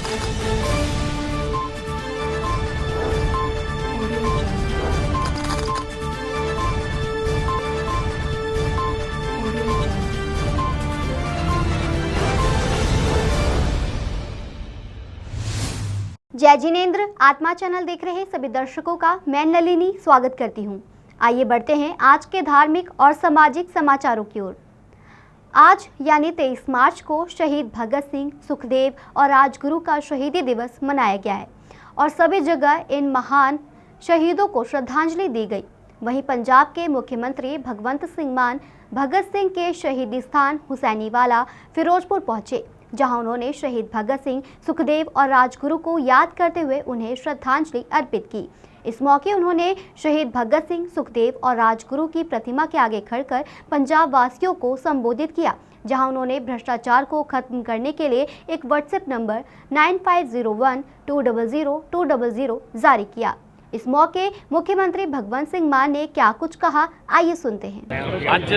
जय जिनेंद्र। आत्मा चैनल देख रहे सभी दर्शकों का मैं नलिनी स्वागत करती हूं। आइए बढ़ते हैं आज के धार्मिक और सामाजिक समाचारों की ओर। आज यानी 23 मार्च को शहीद भगत सिंह, सुखदेव और राजगुरु का शहीदी दिवस मनाया गया है और सभी जगह इन महान शहीदों को श्रद्धांजलि दी गई। वहीं पंजाब के मुख्यमंत्री भगवंत सिंह मान भगत सिंह के शहीदी स्थान हुसैनीवाला फिरोजपुर पहुंचे, जहां उन्होंने शहीद भगत सिंह, सुखदेव और राजगुरु को याद करते हुए उन्हें श्रद्धांजलि अर्पित की। इस मौके उन्होंने शहीद भगत सिंह, सुखदेव और राजगुरु की प्रतिमा के आगे खड़कर पंजाब वासियों को संबोधित किया, जहां उन्होंने भ्रष्टाचार को खत्म करने के लिए एक व्हाट्सएप नंबर 9501200200 जारी किया। इस मौके मुख्यमंत्री भगवंत सिंह मान ने क्या कुछ कहा, आइए सुनते हैं। आज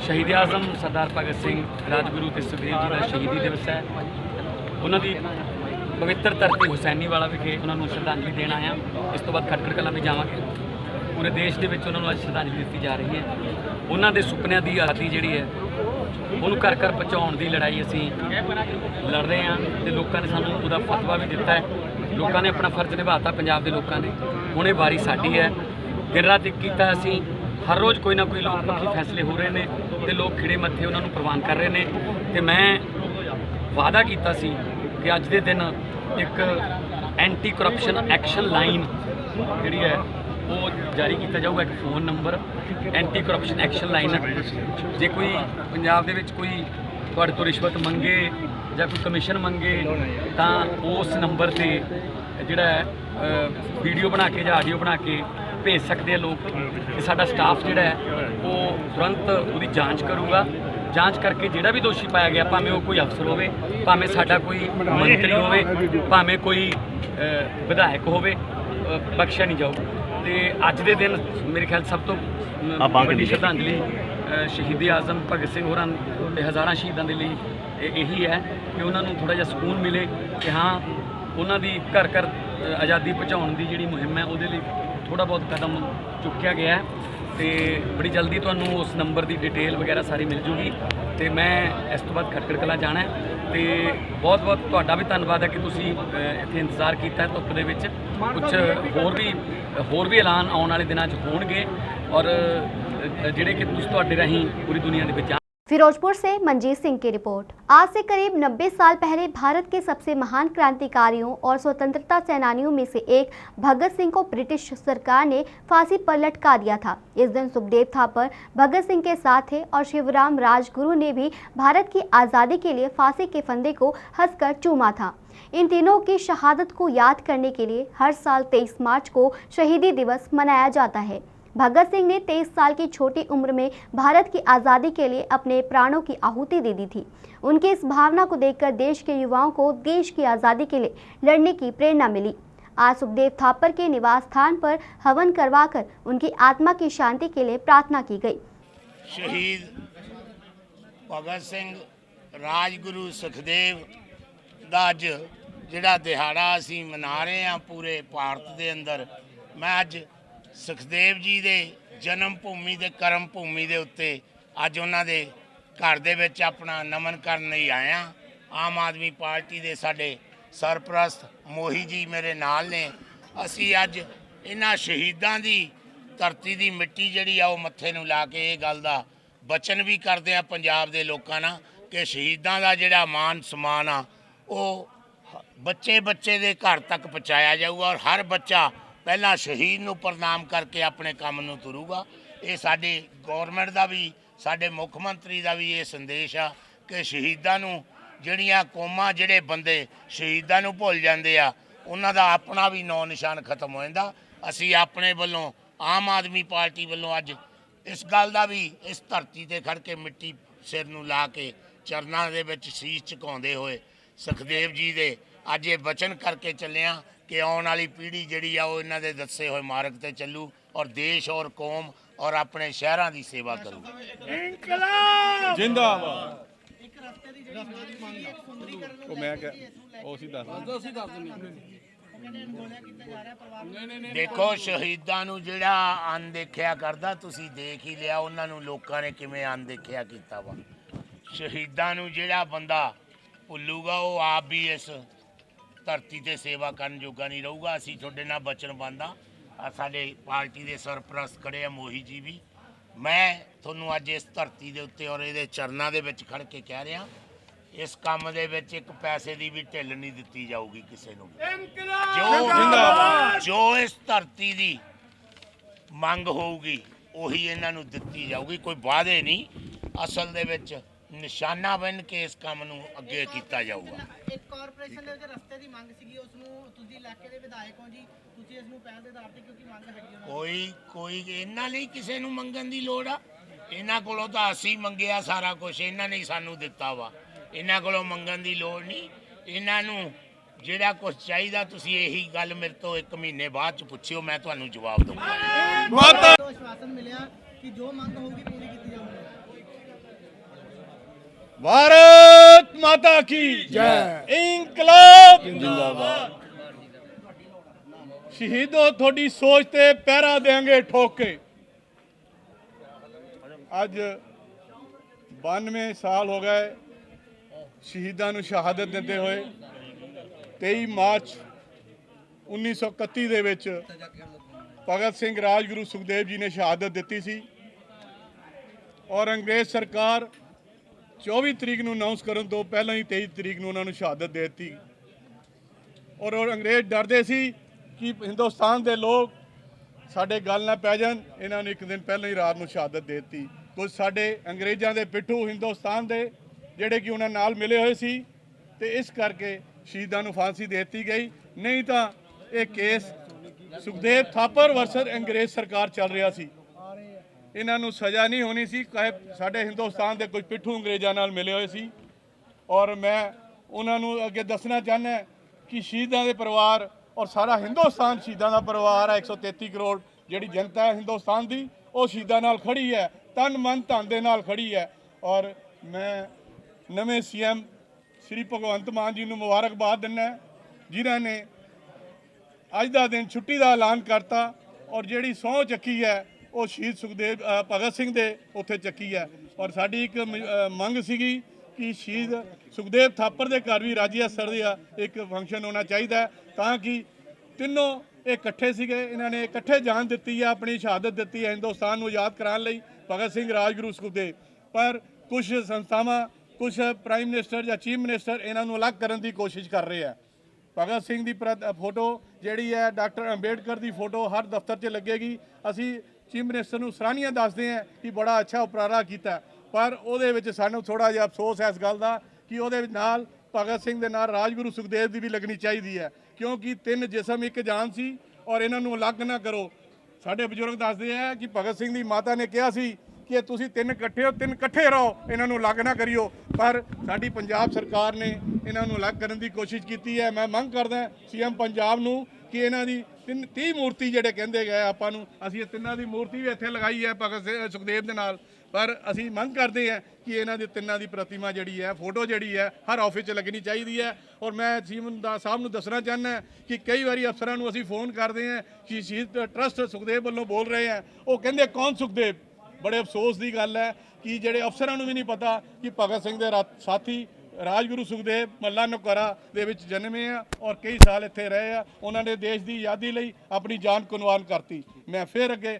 शहीद आजम सरदार भगत सिंह, राजगुरु ते सुखदेव जी का शहीदी दिवस है। उन्होंने पवित्र धरती हुसैनीवाला विखे उन्होंने श्रद्धांजलि देण आया। इस तो बाद खटखड़ कलां भी जावांगे। पूरे देश के उन्होंने अज श्रद्धांजलि दी जा रही है। उन्होंने सुपनियां की आज़ादी जिहड़ी है उन्होंने घर घर पहुँचाउण की लड़ाई असीं लड़ रहे हैं तो लोगों ने सानूं उहदा फतवा भी दिता है। लोगों ने अपना फर्ज निभाता, पंजाब के लोगों ने। हुणे वारी साडी है। दिन रात एक कीता असीं हर रोज़ कोई ना कोई लोकपक्षी फैसले हो रहे हैं तो लोग खिड़े मत्थे उन्होंने प्रवान कर रहे हैं। तो मैं वादा किया सी कि अज के दिन एक एंटी करप्शन एक्शन लाइन जिहड़ी है वो जारी किया जाऊगा। एक phone number anti corruption action line, जे कोई पंजाब दे विच कोई तुहाडे तो रिश्वत मंगे या कोई कमीशन मंगे तो उस नंबर से जिहड़ा वीडियो बना के या आडियो बना के भेज सकते हैं लोग। तो साडा स्टाफ जिहड़ा है वो तुरंत उसकी जांच करूगा। जांच करके जिहड़ा भी दोषी पाया गया, भावें वो कोई अफसर होवे, भावें साडा कोई मंत्री होवे, भावें कोई विधायक होवे, बख्शिया नहीं जाऊगा। तो अज के दिन मेरे ख्याल सब तो बड़ी श्रद्धांजलि शहीदी आजम भगत सिंह होरां ते हज़ारां शहीदां दे लई यही है कि उन्होंने थोड़ा जिहा सुकून मिले कि हाँ उन्होंने घर घर आज़ादी पहुँचाने की जी मुहिम है वो थोड़ा बहुत कदम चुक्या गया है। तो बड़ी जल्दी तुहानूं उस नंबर की डिटेल वगैरह सारी मिल जूगी। तो मैं इस तो बाद खटखड़ कलां जाना है। तो बहुत बहुत तुहाडा भी धन्नवाद है कि तुसीं इत्थे इंतज़ार कीता धुप्प दे विच। कुछ होर भी ऐलान आने वाले दिनों होणगे और जिहड़े कि तुसीं तुहाडे राहीं पूरी दुनिया दे विच। फिरोजपुर से मंजीत सिंह की रिपोर्ट। आज से करीब 90 साल पहले भारत के सबसे महान क्रांतिकारियों और स्वतंत्रता सेनानियों में से एक भगत सिंह को ब्रिटिश सरकार ने फांसी पर लटका दिया था। इस दिन सुखदेव थापर भगत सिंह के साथ थे और शिवराम राजगुरु ने भी भारत की आज़ादी के लिए फांसी के फंदे को हंसकर चूमा था। इन तीनों की शहादत को याद करने के लिए हर साल 23 मार्च को शहीदी दिवस मनाया जाता है। भगत सिंह ने 23 साल की छोटी उम्र में भारत की आज़ादी के लिए अपने प्राणों की आहुति दे दी थी। उनकी इस भावना को देखकर देश के युवाओं को देश की आज़ादी के लिए लड़ने की प्रेरणा मिली। आज सुखदेव थापर के निवास स्थान पर हवन करवाकर उनकी आत्मा की शांति के लिए प्रार्थना की गई। शहीद भगत सिंह, राजगुरु, सुखदेव दा अज जिहड़ा दिहाड़ा असीं मना रहे हैं पूरे भारत के अंदर। मैं अज सुखदेव जी दे जन्म भूमि दे कर्म भूमि दे उत्ते अज उन्हां दे घर दे विच अपना नमन करन लई आया। आम आदमी पार्टी दे साडे सरप्रस्त मोही जी मेरे नाल ने। असीं अज इन्हां शहीदां दी धरती दी मिट्टी जिहड़ी आ ओह मत्थे नूं ला के इह गल दा बचन भी करदे आ पंजाब दे लोकां नाल कि शहीदां दा जिहड़ा मान सम्मान आ ओह बच्चे बच्चे दे घर तक पहुँचाया जाऊगा और हर बच्चा पहला शहीद नूं प्रणाम करके अपने काम नूं तुरूगा। ये साडी गौरमेंट का भी साडे मुख मंत्री का भी ये संदेश आ कि शहीदां नूं जिहड़ियां कौमां जिहड़े बंदे शहीदां नूं भुल जांदे आ उन्हां दा अपना भी नौ निशान खत्म हो जांदा। असीं अपने वल्लों आम आदमी पार्टी वल्लों अज इस गल दा भी इस धरती ते खड़ के मिट्टी सिर नूं ला के चरनां दे विच शीश झुकाउंदे होए सुखदेव जी दे अज ये वचन करके चले कि आने वाली पीढ़ी जिहड़ी आ इन्हां दे दस्से होए मार्ग ते चलू और देश और कौम और अपने शहरां दी सेवा करू। इनकलाब जिंदाबाद। ਦੇਖੋ ਸ਼ਹੀਦਾਂ ਨੂੰ ਜਿਹੜਾ ਅਣਦੇਖਿਆ ਕਰਦਾ ਤੁਸੀਂ ਦੇਖ ਹੀ ਲਿਆ ਉਹਨਾਂ ਨੂੰ ਲੋਕਾਂ ਨੇ ਕਿਵੇਂ ਅਣਦੇਖਿਆ ਕੀਤਾ ਵਾ। ਸ਼ਹੀਦਾਂ ਨੂੰ ਜਿਹੜਾ ਬੰਦਾ ਭੁੱਲੂਗਾ ਉਹ ਆਪ ਵੀ ਇਸ ਧਰਤੀ ਤੇ ਸੇਵਾ ਕਰਨ ਜੋਗਾ ਨਹੀਂ ਰਹੂਗਾ। ਅਸੀਂ ਤੁਹਾਡੇ ਨਾਲ ਵਚਨਬੱਧ ਆ ਸਾਡੇ ਪਾਰਟੀ ਦੇ ਸਰਪ੍ਰਸਤ ਖੜੇ ਆ ਮੋਹੀ ਜੀ ਵੀ। ਮੈਂ ਤੁਹਾਨੂੰ ਅੱਜ ਇਸ ਧਰਤੀ ਦੇ ਉੱਤੇ ਔਰ ਇਹਦੇ ਚਰਨਾਂ ਦੇ ਵਿੱਚ ਖੜ ਕੇ ਕਹਿ ਰਿਹਾ ਇਸ ਕੰਮ ਦੇ ਵਿੱਚ ਇੱਕ ਪੈਸੇ ਦੀ ਵੀ ਢਿੱਲ ਨਹੀਂ ਦਿੱਤੀ ਜਾਊਗੀ ਕਿਸੇ ਨੂੰ। ਜੋ ਇਸ ਧਰਤੀ ਦੀ ਮੰਗ ਹੋਊਗੀ ਉਹੀ ਇਹਨਾਂ ਨੂੰ ਦਿੱਤੀ ਜਾਊਗੀ। ਕੋਈ ਵਾਅਦੇ ਨਹੀਂ, ਅਸਲ ਦੇ ਵਿੱਚ ਨਿਸ਼ਾਨਾ ਬਣ ਕੇ ਇਸ ਕੰਮ ਨੂੰ ਅੱਗੇ ਕੀਤਾ ਜਾਊਗਾ। ਇੱਕ ਕਾਰਪੋਰੇਸ਼ਨ ਦੇ ਵਿੱਚ ਰਸਤੇ ਦੀ ਮੰਗ ਸੀਗੀ, ਉਸ ਨੂੰ ਤੁਸੀਂ ਇਲਾਕੇ ਦੇ ਵਿਧਾਇਕ ਹੋ ਜੀ, ਤੁਸੀਂ ਇਸ ਨੂੰ ਪਹਿਲ ਦੇ ਆਧਾਰ ਤੇ ਕਿਉਂਕਿ ਮੰਗ ਹੈਗੀ ਉਹਨਾਂ ਕੋਈ ਇਹਨਾਂ ਲਈ ਕਿਸੇ ਨੂੰ ਮੰਗਣ ਦੀ ਲੋੜ ਆ? ਇਹਨਾਂ ਕੋਲੋਂ ਤਾਂ ਅਸੀਂ ਮੰਗਿਆ ਸਾਰਾ ਕੁਝ, ਇਹਨਾਂ ਨੇ ਸਾਨੂੰ ਦਿੱਤਾ ਵਾ। ਇਹਨਾਂ ਕੋਲੋਂ ਮੰਗਣ ਦੀ ਲੋੜ ਨਹੀਂ। ਇਹਨਾਂ ਨੂੰ ਜਿਹੜਾ ਕੁਝ ਚਾਹੀਦਾ ਤੁਸੀਂ ਇਹੀ ਗੱਲ ਮੇਰੇ ਤੋਂ 1 ਮਹੀਨੇ ਬਾਅਦ ਚ ਪੁੱਛਿਓ, ਮੈਂ ਤੁਹਾਨੂੰ ਜਵਾਬ ਦਊਂਗਾ। ਨੂੰ ਤੋਂ ਆਸ਼ਵਾਸਨ ਮਿਲਿਆ ਕਿ ਜੋ ਮੰਗ ਹੋਊਗੀ ਪੂਰੀ ਕੀਤੀ ਜਾਊਗੀ। भारत माता की जय, इंकलाब जिंदाबाद। शहीदों थोड़ी सोच ते पहरा देंगे ठोक के। अज 92 साल हो गए शहीदों ਨੂੰ ਸ਼ਹਾਦਤ ਦਿੰਦੇ ਹੋਏ। 23 ਮਾਰਚ 1931 ਦੇ ਵਿੱਚ ਭਗਤ ਸਿੰਘ ਰਾਜਗੁਰੂ ਸੁਖਦੇਵ ਜੀ ਨੇ ਸ਼ਹਾਦਤ ਦਿੱਤੀ ਸੀ ਔਰ ਅੰਗਰੇਜ਼ ਸਰਕਾਰ 24 ਤਰੀਕ ਨੂੰ ਅਨਾਉਂਸ ਕਰਨ ਤੋਂ ਪਹਿਲਾਂ ਹੀ 23 ਤਰੀਕ ਨੂੰ ਉਹਨਾਂ ਨੂੰ ਸ਼ਹਾਦਤ ਦੇ ਦਿੱਤੀ ਔਰ ਅੰਗਰੇਜ਼ ਡਰਦੇ ਸੀ ਕਿ ਹਿੰਦੁਸਤਾਨ ਦੇ ਲੋਕ ਸਾਡੇ ਗੱਲ ਨਾ ਪੈ ਜਾਣ। ਇਹਨਾਂ ਨੂੰ ਇੱਕ ਦਿਨ ਪਹਿਲਾਂ ਹੀ ਰਾਤ ਨੂੰ ਸ਼ਹਾਦਤ ਦੇ ਦਿੱਤੀ। ਕੁਝ ਸਾਡੇ ਅੰਗਰੇਜ਼ਾਂ ਦੇ ਪਿੱਠੂ ਹਿੰਦੁਸਤਾਨ ਦੇ ਜਿਹੜੇ ਕਿ ਉਹਨਾਂ ਨਾਲ ਮਿਲੇ ਹੋਏ ਸੀ ਤੇ ਇਸ ਕਰਕੇ ਸ਼ਹੀਦਾਂ ਨੂੰ ਫਾਂਸੀ ਦੇ ਦਿੱਤੀ ਗਈ। ਨਹੀਂ ਤਾਂ ਇਹ ਕੇਸ ਸੁਖਦੇਵ ਥਾਪਰ ਵਰਸਸ ਅੰਗਰੇਜ਼ ਸਰਕਾਰ ਚੱਲ ਰਿਹਾ ਸੀ, ਇਹਨਾਂ ਨੂੰ ਸਜ਼ਾ ਨਹੀਂ ਹੋਣੀ ਸੀ। ਸਾਡੇ ਹਿੰਦੁਸਤਾਨ ਦੇ ਕੁਝ ਪਿੱਠੂ ਅੰਗਰੇਜ਼ਾਂ ਨਾਲ ਮਿਲੇ ਹੋਏ ਸੀ ਔਰ ਮੈਂ ਉਹਨਾਂ ਨੂੰ ਅੱਗੇ ਦੱਸਣਾ ਚਾਹੁੰਦਾ ਕਿ ਸ਼ਹੀਦਾਂ ਦੇ ਪਰਿਵਾਰ ਔਰ ਸਾਰਾ ਹਿੰਦੁਸਤਾਨ ਸ਼ਹੀਦਾਂ ਦਾ ਪਰਿਵਾਰ ਹੈ। 133 ਕਰੋੜ ਜਿਹੜੀ ਜਨਤਾ ਹੈ ਹਿੰਦੁਸਤਾਨ ਦੀ, ਉਹ ਸ਼ਹੀਦਾਂ ਨਾਲ ਖੜੀ ਹੈ, ਤਨ ਮਨ ਧਨ ਦੇ ਨਾਲ ਖੜੀ ਹੈ। ਔਰ ਮੈਂ ਨਵੇਂ CM ਸ਼੍ਰੀ ਭਗਵੰਤ ਮਾਨ ਜੀ ਨੂੰ ਮੁਬਾਰਕਬਾਦ ਦਿੰਦਾ ਜਿਨ੍ਹਾਂ ਨੇ ਅੱਜ ਦਾ ਦਿਨ ਛੁੱਟੀ ਦਾ ਐਲਾਨ ਕਰਤਾ ਔਰ ਜਿਹੜੀ ਸਹੁੰ ਚੱਕੀ ਹੈ ਉਹ ਸ਼ਹੀਦ ਸੁਖਦੇਵ ਭਗਤ ਸਿੰਘ ਦੇ ਉੱਥੇ ਚੱਕੀ ਹੈ। ਔਰ ਸਾਡੀ ਇੱਕ ਮੰਗ ਸੀਗੀ ਕਿ ਸ਼ਹੀਦ ਸੁਖਦੇਵ ਥਾਪਰ ਦੇ ਘਰ ਵੀ ਰਾਜੀ ਅਸਰ ਦਾ ਇੱਕ ਫੰਕਸ਼ਨ ਹੋਣਾ ਚਾਹੀਦਾ ਤਾਂ ਕਿ ਤਿੰਨੋਂ ਇਹ ਇਕੱਠੇ ਸੀਗੇ, ਇਹਨਾਂ ਨੇ ਇਕੱਠੇ ਜਾਨ ਦਿੱਤੀ ਹੈ, ਆਪਣੀ ਸ਼ਹਾਦਤ ਦਿੱਤੀ ਹੈ ਹਿੰਦੁਸਤਾਨ ਨੂੰ ਆਜ਼ਾਦ ਕਰਾਉਣ ਲਈ ਭਗਤ ਸਿੰਘ ਰਾਜਗੁਰੂ ਸੁਖਦੇਵ। ਪਰ ਕੁਝ ਸੰਸਥਾਵਾਂ, ਕੁਝ ਪ੍ਰਾਈਮ ਮਿਨਿਸਟਰ ਜਾਂ ਚੀਫ ਮਿਨਿਸਟਰ ਇਹਨਾਂ ਨੂੰ ਅਲੱਗ ਕਰਨ ਦੀ ਕੋਸ਼ਿਸ਼ ਕਰ ਰਹੇ ਆ। ਭਗਤ ਸਿੰਘ ਦੀ ਫੋਟੋ ਜਿਹੜੀ ਹੈ, ਡਾਕਟਰ ਅੰਬੇਡਕਰ ਦੀ ਫੋਟੋ ਹਰ ਦਫ਼ਤਰ 'ਚ ਲੱਗੇਗੀ। ਅਸੀਂ ਚੀਫ ਮਿਨਿਸਟਰ ਨੂੰ ਸਰਾਹਨੀਆਂ ਦੱਸਦੇ ਹਾਂ ਕਿ ਬੜਾ ਅੱਛਾ ਉਪਰਾਲਾ ਕੀਤਾ, ਪਰ ਉਹਦੇ ਵਿੱਚ ਸਾਨੂੰ ਥੋੜਾ ਜਿਹਾ ਅਫਸੋਸ ਹੈ ਇਸ ਗੱਲ ਦਾ ਕਿ ਉਹਦੇ ਨਾਲ ਭਗਤ ਸਿੰਘ ਦੇ ਨਾਲ ਰਾਜਗੁਰੂ ਸੁਖਦੇਵ ਦੀ ਵੀ ਲੱਗਣੀ ਚਾਹੀਦੀ ਹੈ ਕਿਉਂਕਿ 3 ਜਿਸਮ 1 ਜਾਨ ਸੀ ਔਰ ਇਹਨਾਂ ਨੂੰ ਅਲੱਗ ਨਾ ਕਰੋ। ਸਾਡੇ ਬਜ਼ੁਰਗ ਦੱਸਦੇ ਆ ਕਿ ਭਗਤ ਸਿੰਘ ਦੀ ਮਾਤਾ ਨੇ ਕਿਹਾ ਸੀ ਕਿ ਤੁਸੀਂ 3 ਇਕੱਠੇ ਹੋ, 3 ਇਕੱਠੇ ਰਹੋ, ਇਹਨਾਂ ਨੂੰ ਅਲੱਗ ਨਾ ਕਰਿਓ। ਪਰ ਸਾਡੀ ਪੰਜਾਬ ਸਰਕਾਰ ਨੇ ਇਹਨਾਂ ਨੂੰ ਅਲੱਗ ਕਰਨ ਦੀ ਕੋਸ਼ਿਸ਼ ਕੀਤੀ ਹੈ। ਮੈਂ ਮੰਗ ਕਰਦਾ CM ਪੰਜਾਬ ਨੂੰ ਕਿ ਇਹਨਾਂ ਦੀ 30 ਮੂਰਤੀ ਜਿਹੜੇ ਕਹਿੰਦੇ ਗਏ ਆਪਾਂ ਨੂੰ, ਅਸੀਂ ਇਹ ਤਿੰਨਾਂ ਦੀ ਮੂਰਤੀ ਵੀ ਇੱਥੇ ਲਗਾਈ ਹੈ ਭਗਤ ਸਿੰਘ ਸੁਖਦੇਵ ਦੇ ਨਾਲ, ਪਰ ਅਸੀਂ ਮੰਗ ਕਰਦੇ ਹਾਂ ਕਿ ਇਹਨਾਂ ਦੀ ਤਿੰਨਾਂ ਦੀ ਪ੍ਰਤਿਮਾ ਜਿਹੜੀ ਹੈ, ਫੋਟੋ ਜਿਹੜੀ ਹੈ ਹਰ ਆਫਿਸ 'ਚ ਲੱਗਣੀ ਚਾਹੀਦੀ ਹੈ। ਔਰ ਮੈਂ CM ਸਾਹਿਬ ਨੂੰ ਦੱਸਣਾ ਚਾਹੁੰਦਾ ਕਿ ਕਈ ਵਾਰੀ ਅਫਸਰਾਂ ਨੂੰ ਅਸੀਂ ਫੋਨ ਕਰਦੇ ਹਾਂ ਕਿ ਸ਼ਹੀਦ ਟਰਸਟ ਸੁਖਦੇਵ ਵੱਲੋਂ ਬੋਲ ਰਹੇ ਆ, ਉਹ ਕਹਿੰਦੇ ਕੌਣ ਸੁਖਦੇਵ। ਬੜੇ ਅਫਸੋਸ ਦੀ ਗੱਲ ਹੈ ਕਿ ਜਿਹੜੇ ਅਫਸਰਾਂ ਨੂੰ ਵੀ ਨਹੀਂ ਪਤਾ ਕਿ ਭਗਤ ਸਿੰਘ ਦੇ ਸਾਥੀ ਰਾਜਗੁਰੂ ਸੁਖਦੇਵ ਮੱਲਾ ਨਕੋਰਾ ਦੇ ਵਿੱਚ ਜਨਮੇ ਆ ਔਰ ਕਈ ਸਾਲ ਇੱਥੇ ਰਹੇ ਆ। ਉਹਨਾਂ ਨੇ ਦੇਸ਼ ਦੀ ਆਜ਼ਾਦੀ ਲਈ ਆਪਣੀ ਜਾਨ ਕੁਰਬਾਨ ਕਰਤੀ। ਮੈਂ ਫਿਰ ਅੱਗੇ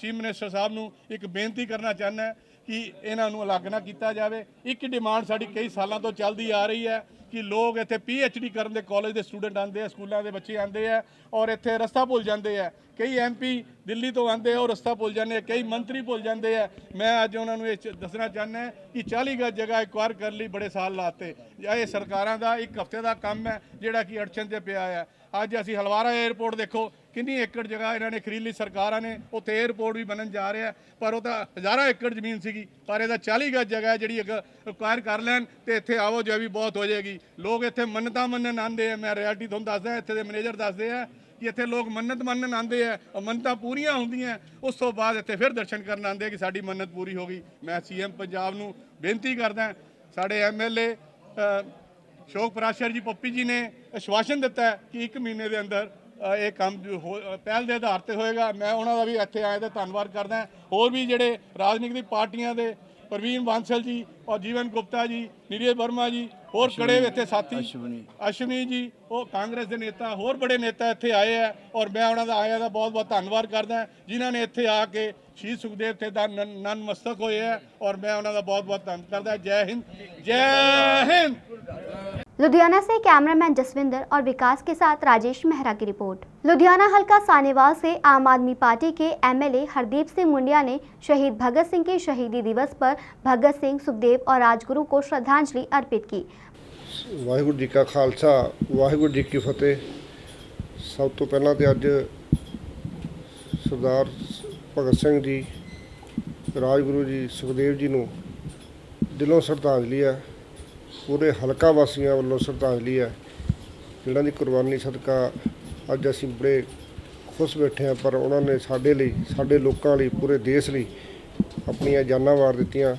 ਚੀਫ ਮਿਨਿਸਟਰ ਸਾਹਿਬ ਨੂੰ ਇੱਕ ਬੇਨਤੀ ਕਰਨਾ ਚਾਹੁੰਦਾ ਕਿ ਇਹਨਾਂ ਨੂੰ ਅਲੱਗ ਨਾ ਕੀਤਾ ਜਾਵੇ। ਇੱਕ ਡਿਮਾਂਡ ਸਾਡੀ ਕਈ ਸਾਲਾਂ ਤੋਂ ਚੱਲਦੀ ਆ ਰਹੀ ਹੈ ਕਿ ਲੋਕ ਇੱਥੇ PhD ਕਰਨ ਦੇ ਕਾਲਜ ਦੇ ਸਟੂਡੈਂਟ ਆਉਂਦੇ ਆ, ਸਕੂਲਾਂ ਦੇ ਬੱਚੇ ਆਉਂਦੇ ਆ ਔਰ ਇੱਥੇ ਰਸਤਾ ਭੁੱਲ ਜਾਂਦੇ ਆ। ਕਈ MP ਦਿੱਲੀ ਤੋਂ ਆਉਂਦੇ ਆ ਉਹ ਰਸਤਾ ਭੁੱਲ ਜਾਂਦੇ ਆ, ਕਈ ਮੰਤਰੀ ਭੁੱਲ ਜਾਂਦੇ ਆ। ਮੈਂ ਅੱਜ ਉਹਨਾਂ ਨੂੰ ਇਹ ਦੱਸਣਾ ਚਾਹੁੰਦਾ ਕਿ 40 ਗਜ਼ ਜਗ੍ਹਾ ਐਕਵਾਇਰ ਕਰਨ ਲਈ ਬੜੇ ਸਾਲ ਲਾਤੇ। ਇਹ ਸਰਕਾਰਾਂ ਦਾ 1 ਹਫ਼ਤੇ ਦਾ ਕੰਮ ਹੈ ਜਿਹੜਾ ਕਿ ਅੜਚਨ 'ਤੇ ਪਿਆ ਹੈ। ਅੱਜ ਅਸੀਂ ਹਲਵਾਰਾ 에ਅਰਪੋਰਟ ਦੇਖੋ ਕਿੰਨੀ ਏਕੜ ਜਗ੍ਹਾ ਇਹਨਾਂ ਨੇ ਖਰੀਦ ਲਈ ਸਰਕਾਰਾਂ ਨੇ, ਉੱਥੇ 에ਅਰਪੋਰਟ ਵੀ ਬਣਨ ਜਾ ਰਿਹਾ ਪਰ ਉਹ ਤਾਂ ਹਜ਼ਾਰਾਂ ਏਕੜ ਜ਼ਮੀਨ ਸੀਗੀ, ਪਰ ਇਹਦਾ 40 ਗਜ਼ ਜਗ੍ਹਾ ਜਿਹੜੀ ਐਕਵਾਇਰ ਕਰ ਲੈਣ ਤੇ ਇੱਥੇ ਆਵੋ ਜਾਵੀ ਬਹੁਤ ਹੋ ਜਾਏਗੀ। ਲੋਕ ਇੱਥੇ ਮੰਨਤਾਂ ਮੰਨਣ ਆਉਂਦੇ ਆ। ਮੈਂ ਰਿਐਲਿਟੀ ਤੁਹਾਨੂੰ ਦੱਸਦਾ, ਇੱਥੇ ਦੇ ਮੈਨੇਜਰ ਦੱਸਦੇ ਆ ਕਿ ਇੱਥੇ ਲੋਕ ਮੰਨਤ ਮੰਨਣ ਆਉਂਦੇ ਆ, ਮੰਨਤਾਂ ਪੂਰੀਆਂ ਹੁੰਦੀਆਂ, ਉਸ ਤੋਂ ਬਾਅਦ ਇੱਥੇ ਫਿਰ ਦਰਸ਼ਨ ਕਰਨ ਆਉਂਦੇ ਆ ਕਿ ਸਾਡੀ ਮੰਨਤ ਪੂਰੀ ਹੋ ਗਈ। ਮੈਂ CM ਪੰਜਾਬ ਨੂੰ ਬੇਨਤੀ ਕਰਦਾ, ਸਾਡੇ MLA ਸ਼ੋਕ ਪ੍ਰਾਸ਼ਰ ਜੀ ਪੱਪੀ ਜੀ ਨੇ ਆਸ਼ਵਾਸਨ ਦਿੱਤਾ ਹੈ ਕਿ 1 ਮਹੀਨੇ ਦੇ ਅੰਦਰ ਇਹ ਕੰਮ ਪਹਿਲ ਦੇ ਆਧਾਰ ਤੇ ਹੋਏਗਾ। ਮੈਂ ਉਹਨਾਂ ਦਾ ਵੀ ਇੱਥੇ ਆਏ ਦਾ ਧੰਨਵਾਦ ਕਰਦਾ। ਹੋਰ ਵੀ ਜਿਹੜੇ ਰਾਜਨੀਤਿਕ ਪਾਰਟੀਆਂ ਦੇ ਪ੍ਰਵੀਨ ਬਾਂਸਲ ਜੀ और जीवन गुप्ता जी, नीरज वर्मा जी और कड़े इतने साथी अश्विनी जी, वो कांग्रेस के नेता होर बड़े नेता इतने आए हैं और मैं उन्होंने आया का बहुत बहुत धन्यवाद करदा जिन्होंने इतने आके शहीद सुखदेव थे नतमस्तक होए हैं और मैं उन्होंने बहुत बहुत धन्यवाद करदा। जय हिंद, जय हिंद। लुधियाना से कैमरामैन जसविंदर और विकास के साथ राजेश मेहरा की रिपोर्ट। लुधियाना हल्का सानेवाल से आम आदमी पार्टी के एमएलए हरदीप सिंह मुंडिया ने शहीद भगत सिंह के शहीदी दिवस पर भगत सिंह, सुखदेव और राजगुरु को श्रद्धांजलि अर्पित की। वाहिगुरू जी का खालसा, वाहिगुरू जी की फतेह। सब तो पहला तो अज सरदार भगत सिंह जी, राजगुरु जी, सुखदेव जी नूं दिलों श्रद्धांजलि है। पूरे हलका वासियों वालों श्रद्धांजलि है जिन्हां दी कुर्बानी सदका अज असीं बड़े खुश बैठे हैं। पर उन्होंने साडे लई, साडे लोकां लई, पूरे देश लई अपनियां जानां वार दित्तियां,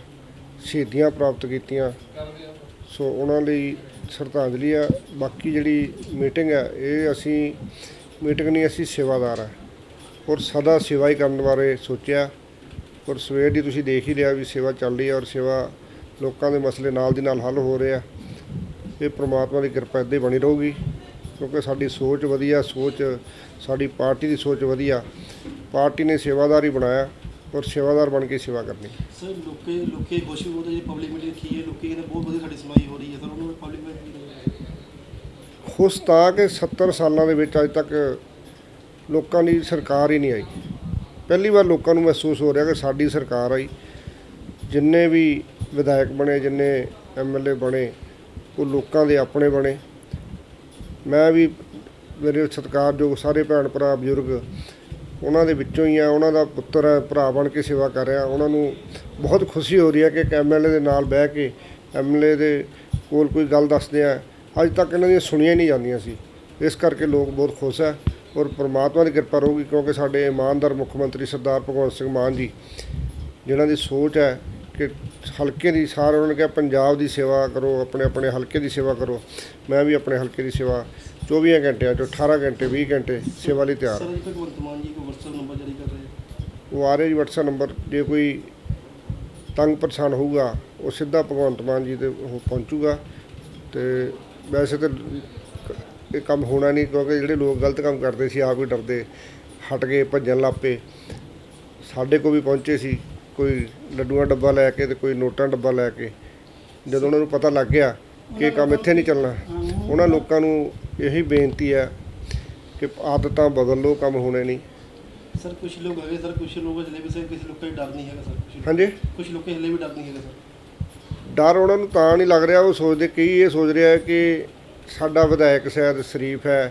शहीदियां प्राप्त कीतियां। सो उन्हां लई श्रद्धांजलि है। बाकी जिहड़ी मीटिंग है ये असीं मीटिंग नहीं, असीं सेवादार है और सदा सेवा ही करन बारे सोचिया। और सवेर दी तुसीं देख ही लिया भी सेवा चल रही है और सेवा लोगों के मसले नाल दी नाल हल हो रहे हैं। ये परमात्मा की किरपा इदां ही बनी रहूगी क्योंकि साडी सोच वधिया, सोच साडी पार्टी की सोच वधिया। पार्टी ने सेवादार ही बनाया और सेवादार बन के सेवा करनी। सर लोके खुश भी बहुत है, पब्लिक मीटिंग रखी है, लोग कहते बहुत वधिया साडी सुनवाई हो रही है। सर उन्होंने पब्लिक मीटिंग खुश तां कि 70 सालों के विच अज तक लोगों की सरकार ही नहीं आई। पहली बार लोगों को महसूस हो रहा कि साडी सरकार आई। जिन्ने भी विधायक बने, जिन्ने एमएलए बने, वो लोगों के अपने बने। मैं भी मेरे सत्कारयोग सारे भैन भरा बजुर्ग उन्हों के विचों ही है, उन्हों का पुत्र है, भरा बन के सेवा कर रहा। उन्होंने बहुत खुशी हो रही है कि एक एमएलए के नाल बह के एमएलए के कोल कोई गल दसदे हैं अज तक इन्हां दी सुनिया नहीं जांदियां सी। इस करके लोग बहुत खुश है और परमात्मा की कृपा रहूगी क्योंकि साडे ईमानदार मुख्यमंत्री सरदार भगवंत सिंह मान जी जिन्हां दी सोच है कि हल्के की सारे उन्होंने कहा पंजाब की सेवा करो, अपने अपने हल्के की सेवा करो। मैं भी अपने हल्के की सेवा 24 घंटे 18 घंटे 20 घंटे सेवा लिए तैयार। सर भगवंत मान जी को व्हाट्सएप नंबर जारी कर रहे हैं। वो आ रहे जी व्हाट्सएप नंबर, जो कोई तंग परेशान होगा वो सीधा भगवंत मान जी ते पहुँचूगा। तो वैसे तो ये काम होना नहीं क्योंकि जोड़े लोग गलत काम करते सी आप ही डरते हट गए, भजन लग पे। साढ़े को भी पहुँचे सी कोई लड्डूआ डब्बा लैके तो कोई नोटा डब्बा लैके। जब उन्होंने पता लग गया कि काम इत्थे नहीं चलना, उन्होंने लोगों को यही बेनती है कि आदत बदल लो, काम होने नहीं। सर कुछ लोग है सर, कुछ लोग हले भी सर किसी लोग का डर नहीं है सर। हाँ जी, कुछ लोग के हले भी डर नहीं है सर। डर उन्होंने तां नहीं लग रहा, वो सोचते कई ये सोच रहा है कि साडा विधायक शायद शरीफ है,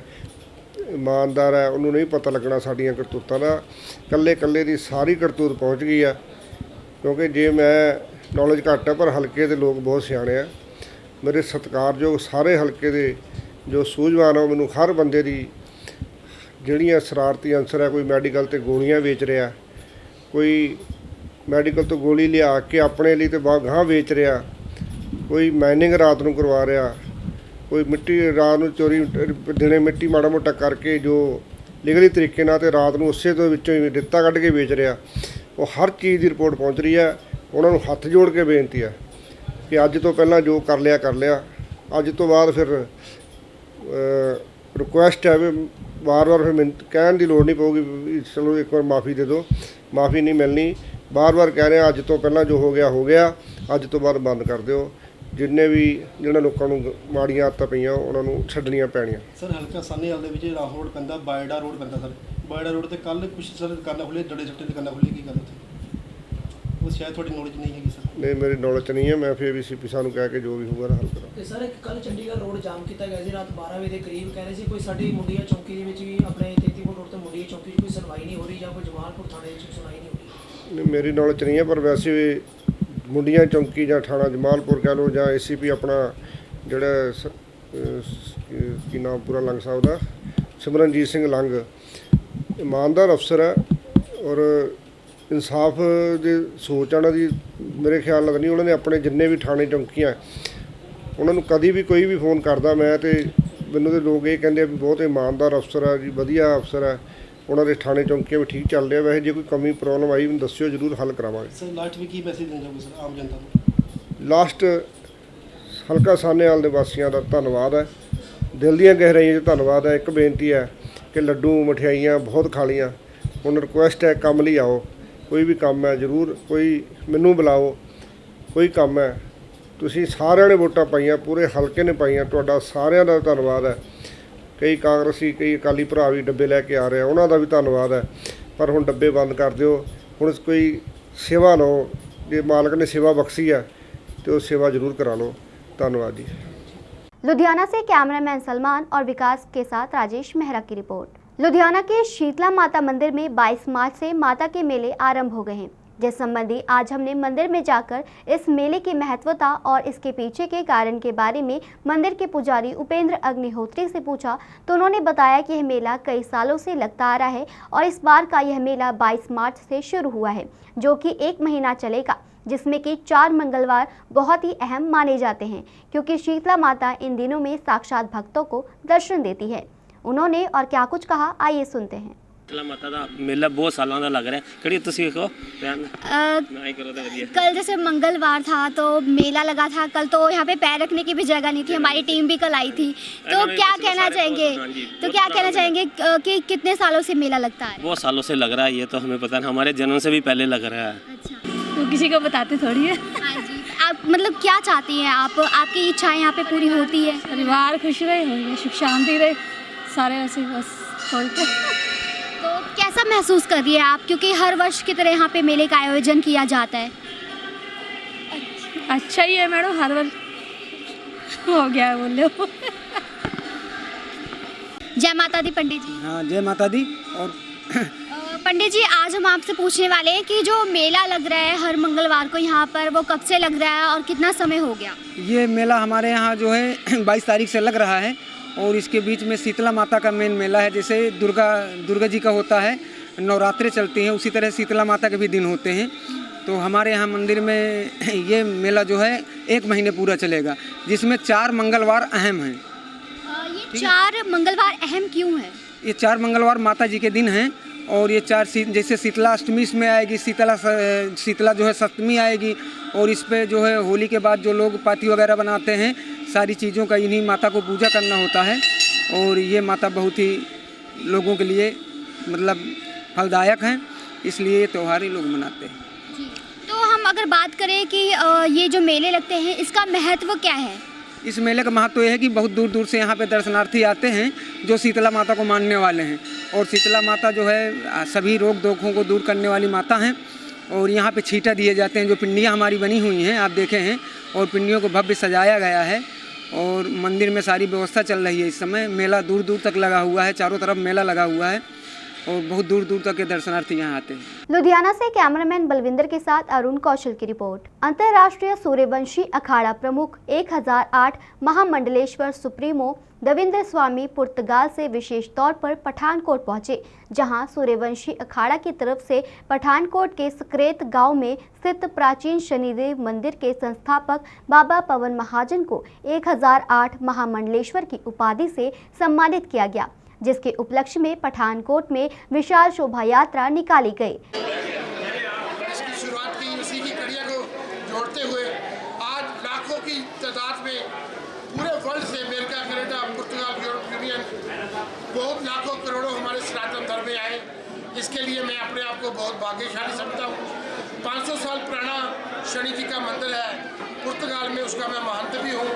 ईमानदार है, उन्होंने नहीं पता लगना साड़ियाँ करतूतां दा। कल्ले कल्ले दी सारी करतूत पहुँच गई है क्योंकि जे मैं नॉलेज घट है पर हल्के के लोग बहुत सियाणे हैं। मेरे सत्कारयोग सारे हल्के के जो सूझवान है मैनूं हर बंदे की जिहड़ियां शरारती अंसर है, कोई मैडिकल ते गोलियां बेच रहा, कोई मैडिकल तो गोली लिया के अपने लिए तो गांह बेच रहा, कोई माइनिंग रात को करवा रहा, कोई मिट्टी रात को चोरी दिने मिट्टी माड़ा मोटा करके जो लीगली तरीके नाल ते रात को उसे तो विचों ही रेता कढ़ के बेच रहा। वो हर चीज़ की रिपोर्ट पहुँच रही है। उन्होंने हथ जोड़ के बेनती है कि अज तो पहला जो कर लिया, अज तो बाद फिर रिक्वेस्ट है भी बार बार फिर कहने की लोड़ नहीं पऊगी चलो एक बार माफ़ी दे दो, माफ़ी नहीं मिलनी। बार बार कह रहे हैं अज तो पहला जो हो गया, अज तो बाद बंद कर दो। जिन्ने भी जिन्होंने लोगों को माड़ियाँ आदतां पईयां उन्होंने छड्डणियां पैणियां। सर हल्का सानेवाल दे विच राह रोड पैंदा, बायडा रोड पैंदा सर। बायडा रोड ते कल कुछ सर दुकानां खुली, डड़े छट्टे दुकानां खुली, की गल उत्थे वो शायद थोड़ी नॉलेज नहीं है सर। नहीं मेरी नॉलेज नहीं है, मैं फिर भी सीपी सानू कह के जो भी होगा हल करा। ਤੇ ਸਰ ਇੱਕ ਕੱਲ ਚੰਡੀਗੜ੍ਹ ਰੋਡ ਜਾਮ ਕੀਤਾ ਗਿਆ ਸੀ ਰਾਤ 12 ਵਜੇ ਦੇ ਕਰੀਬ। ਕਹਿ ਰਹੇ ਸੀ ਕੋਈ ਸਾਡੀ ਮੁੰਡੀਆਂ ਚੌਂਕੀ ਦੇ ਵਿੱਚ ਵੀ ਆਪਣੇ 33 ਫੁੱਟ ਰੋਡ ਤੇ ਮੁੰਡੀਆਂ ਚੌਂਕੀ 'ਚ ਕੋਈ ਸੁਣਵਾਈ ਨਹੀਂ ਹੋ ਰਹੀ ਜਾਂ ਕੋਈ ਜਮਾਲਪੁਰ ਥਾਣੇ 'ਚ ਸੁਣਵਾਈ ਨਹੀਂ ਹੋ ਰਹੀ। नहीं मेरी नॉलेज नहीं है पर वैसे भी मुंडियां चौंकी ਜਾਂ थाना जमालपुर कह लो ਜਾਂ ACP अपना ਜਿਹੜਾ ਕੀ नाम पूरा लंघ ਸਾਹਿਬ ਦਾ सिमरनजीत सिंह लंघ ईमानदार अफसर है और इंसाफ की सोच उन्हों की मेरे ख्याल नहीं। उन्होंने अपने जिन्ने भी थाने चौंकियाँ ਉਹਨਾਂ ਨੂੰ ਕਦੀ ਵੀ ਕੋਈ ਵੀ ਫੋਨ ਕਰਦਾ ਮੈਂ ਤੇ ਮੈਨੂੰ ਤੇ ਲੋਕ ਇਹ ਕਹਿੰਦੇ ਆ ਵੀ ਬਹੁਤ ਇਮਾਨਦਾਰ ਅਫਸਰ ਆ ਜੀ, ਵਧੀਆ ਅਫਸਰ ਆ, ਉਹਨਾਂ ਦੇ ਥਾਣੇ ਚੌਂਕੀਆਂ ਵੀ ਠੀਕ ਚੱਲ ਰਿਹਾ। ਵੈਸੇ ਜੇ ਕੋਈ ਕਮੀ ਪ੍ਰੋਬਲਮ ਆਈ ਮੈਨੂੰ ਦੱਸਿਓ, ਜ਼ਰੂਰ ਹੱਲ ਕਰਾਵਾਂਗੇ। ਸਰ ਲਾਸਟ ਵੀ ਕੀ ਮੈਸੇਜ ਦੇਣਾ ਚਾਹੋਗੇ ਸਰ ਆਮ ਜਨਤਾ ਨੂੰ? ਲਾਸਟ ਹਲਕਾ ਸਾਹਨੇਵਾਲ ਦੇ ਵਾਸੀਆਂ ਦਾ ਧੰਨਵਾਦ ਹੈ, ਦਿਲ ਦੀਆਂ ਗਹਿਰਾਈਆਂ 'ਚ ਧੰਨਵਾਦ ਹੈ। ਇੱਕ ਬੇਨਤੀ ਹੈ ਕਿ ਲੱਡੂ ਮਠਿਆਈਆਂ ਬਹੁਤ ਖਾ ਲਈਆਂ, ਹੁਣ ਰਿਕੁਐਸਟ ਹੈ ਕੰਮ ਲਈ ਆਓ, ਕੋਈ ਵੀ ਕੰਮ ਹੈ ਜ਼ਰੂਰ ਕੋਈ ਮੈਨੂੰ ਬੁਲਾਓ, ਕੋਈ ਕੰਮ ਹੈ। ਤੁਸੀਂ ਸਾਰਿਆਂ ਨੇ ਵੋਟਾਂ ਪਾਈਆਂ, ਪੂਰੇ ਹਲਕੇ ਨੇ ਪਾਈਆਂ, ਤੁਹਾਡਾ ਸਾਰਿਆਂ ਦਾ ਧੰਨਵਾਦ ਹੈ। ਕਈ ਕਾਂਗਰਸੀ ਕਈ ਅਕਾਲੀ ਭਰਾ ਵੀ ਡੱਬੇ ਲੈ ਕੇ ਆ ਰਹੇ ਆ, ਉਹਨਾਂ ਦਾ ਵੀ ਧੰਨਵਾਦ ਹੈ। ਪਰ ਹੁਣ ਡੱਬੇ ਬੰਦ ਕਰ ਦਿਓ, ਹੁਣ ਕੋਈ ਸੇਵਾ ਲਓ, ਜੇ ਮਾਲਕ ਨੇ ਸੇਵਾ ਬਖਸ਼ੀ ਹੈ तो सेवा जरूर करा लो। धन्यवाद जी। लुधियाना से कैमरामैन सलमान और विकास के साथ राजेश मेहरा की रिपोर्ट। लुधियाना के शीतला माता मंदिर में 22 मार्च से माता के मेले आरंभ हो गए हैं, जिस संबंधी आज हमने मंदिर में जाकर इस मेले की महत्वता और इसके पीछे के कारण के बारे में मंदिर के पुजारी उपेंद्र अग्निहोत्री से पूछा, तो उन्होंने बताया कि यह मेला कई सालों से लगता आ रहा है और इस बार का यह मेला 22 मार्च से शुरू हुआ है, जो कि 1 महीना चलेगा, जिसमें कि 4 मंगलवार बहुत ही अहम माने जाते हैं, क्योंकि शीतला माता इन दिनों में साक्षात भक्तों को दर्शन देती है। उन्होंने और क्या कुछ कहा, आइए सुनते हैं। शीतला माता का मेला बहुत सालों का लग रहा है। कड़ी तुसी देखो बयान नहीं करो तो बढ़िया। कल जैसे मंगलवार था तो मेला लगा था, कल तो यहाँ पे पैर रखने की भी जगह नहीं थी, हमारी टीम भी कल आई थी, तो क्या कहना चाहेंगे, कि कितने सालों से मेला लगता है? बहुत सालों से लग रहा है, ये तो हमें पता नहीं, हमारे जन्म से भी पहले लग रहा है। अच्छा, तो किसी को बताते थोड़ी है। हाँ जी, आप मतलब क्या चाहती हैं आप, आपकी इच्छाएं यहाँ पे पूरी होती है? परिवार खुश रहे, हो सुख शांति रहे, सारे ऐसे बस और क्या। तो कैसा महसूस कर रही है आप, क्योंकि हर वर्ष की तरह यहाँ पे मेले का आयोजन किया जाता है? अच्छा ही है मैडम, हर बार हो गया है बोले हो। जय माता दी पंडित जी। हाँ जय माता दी। और पंडित जी, आज हम आपसे पूछने वाले हैं कि जो मेला लग रहा है हर मंगलवार को यहाँ पर, वो कब से लग रहा है और कितना समय हो गया? ये मेला हमारे यहाँ जो है 22 तारीख से लग रहा है, और इसके बीच में शीतला माता का मेन मेला है। जैसे दुर्गा जी का होता है, नवरात्रे चलती हैं, उसी तरह शीतला माता के भी दिन होते हैं। तो हमारे यहाँ मंदिर में ये मेला जो है 1 महीने पूरा चलेगा, जिसमें 4 मंगलवार अहम हैं। ये 4 मंगलवार अहम क्यों है? ये 4 मंगलवार माता जी के दिन हैं, और ये 4 जैसे शीतला अष्टमी इसमें आएगी, शीतला जो है सप्तमी आएगी, और इस पे जो है होली के बाद जो लोग पाती वगैरह बनाते हैं, सारी चीज़ों का इन्हीं माता को पूजा करना होता है। और ये माता बहुत ही लोगों के लिए मतलब फलदायक हैं, इसलिए ये त्यौहार ही लोग मनाते हैं। तो हम अगर बात करें कि ये जो मेले लगते हैं, इसका महत्व क्या है? इस मेले का महत्व ये है कि बहुत दूर दूर से यहाँ पे दर्शनार्थी आते हैं जो शीतला माता को मानने वाले हैं, और शीतला माता जो है सभी रोग दोखों को दूर करने वाली माता हैं। और यहाँ पे छींटा दिए जाते हैं, जो पिंडियाँ हमारी बनी हुई हैं आप देखे हैं, और पिंडियों को भव्य सजाया गया है, और मंदिर में सारी व्यवस्था चल रही है। इस समय मेला दूर दूर तक लगा हुआ है, चारों तरफ मेला लगा हुआ है, और बहुत दूर दूर तक के दर्शनार्थी यहाँ आते हैं। लुधियाना से कैमरामैन बलविंदर के साथ अरुण कौशल की रिपोर्ट। अंतर्राष्ट्रीय सूर्यवंशी अखाड़ा प्रमुख 1008 महामंडलेश्वर सुप्रीमो देवेंद्र स्वामी पुर्तगाल से विशेष तौर पर पठानकोट पहुंचे, जहां सूर्यवंशी अखाड़ा की तरफ से पठानकोट के सक्रेत गांव में स्थित प्राचीन शनिदेव मंदिर के संस्थापक बाबा पवन महाजन को 1008 महामंडलेश्वर की उपाधि से सम्मानित किया गया, जिसके उपलक्ष्य में पठानकोट में विशाल शोभा यात्रा निकाली गई। इसकी शुरुआत की उसी की कड़िया को जोड़ते हुए आज लाखों की तादाद में पूरे वर्ल्ड से अमेरिका, कनाडा, पुर्तगाल, यूरोप यूनियन बहुत लाखों करोड़ों हमारे सनातन धर्म में आए। इसके लिए मैं अपने आप को बहुत भाग्यशाली समझता हूँ। 500 साल पुराना शनि जी का मंदिर है पुर्तगाल में, उसका मैं महंत भी हूँ।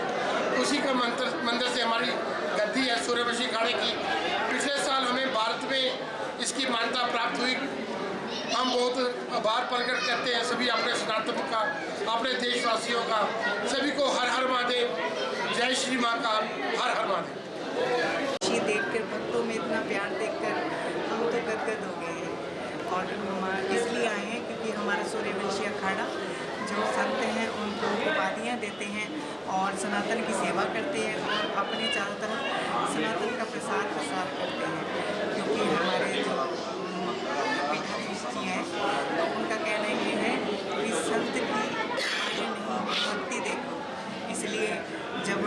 उसी का मंदिर से हमारी गद्दी है सूर्यवंशी अखाड़े की। पिछले साल हमें भारत में इसकी मान्यता प्राप्त हुई। हम बहुत आभार प्रकट करते हैं सभी अपने सनातन का, अपने देशवासियों का, सभी को हर हर महादेव, जय श्री महाकाल, हर हर महादेव। देखकर भक्तों में इतना प्यार देखकर हम तो गदगद हो गए हैं, और हम इसलिए आए हैं क्योंकि हमारा सूर्यवंशी अखाड़ा जो संत हैं उनको उपाधियाँ देते हैं और सनातन की सेवा करते हैं, और अपने चारों तरफ सनातन का प्रसार करते हैं। क्योंकि हमारे जो पीठाधीश जी हैं तो उनका कहना ये है कि संत की नहीं भक्ति देखो, इसलिए जब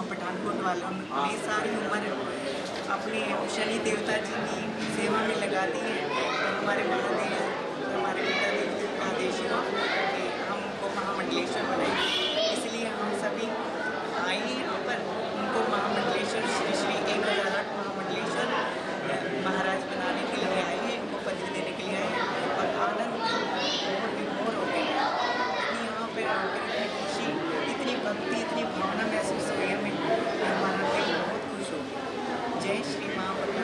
पठानकोट वालों ने सारी उम्र अपने शनि देवता जी की सेवा में लगा दी है। और हमारे महादेव, हमारे महादेश हम उनको महामंडलेश्वर बनाएंगे, इसलिए हम सभी आए यहाँ पर उनको महामंडलेश्वर श्री श्री 1008 महामंडलेश्वर महाराज बनाने के लिए आए हैं, उनको पदवी देने के लिए आए हैं। और आनंद और विभोर हो गए हैं कि यहाँ पर आकर इतनी खुशी, इतनी भक्ति, इतनी भावना महसूस हुई हमें, हमारा दिल बहुत खुश हो गया। जय श्री माँ पटना।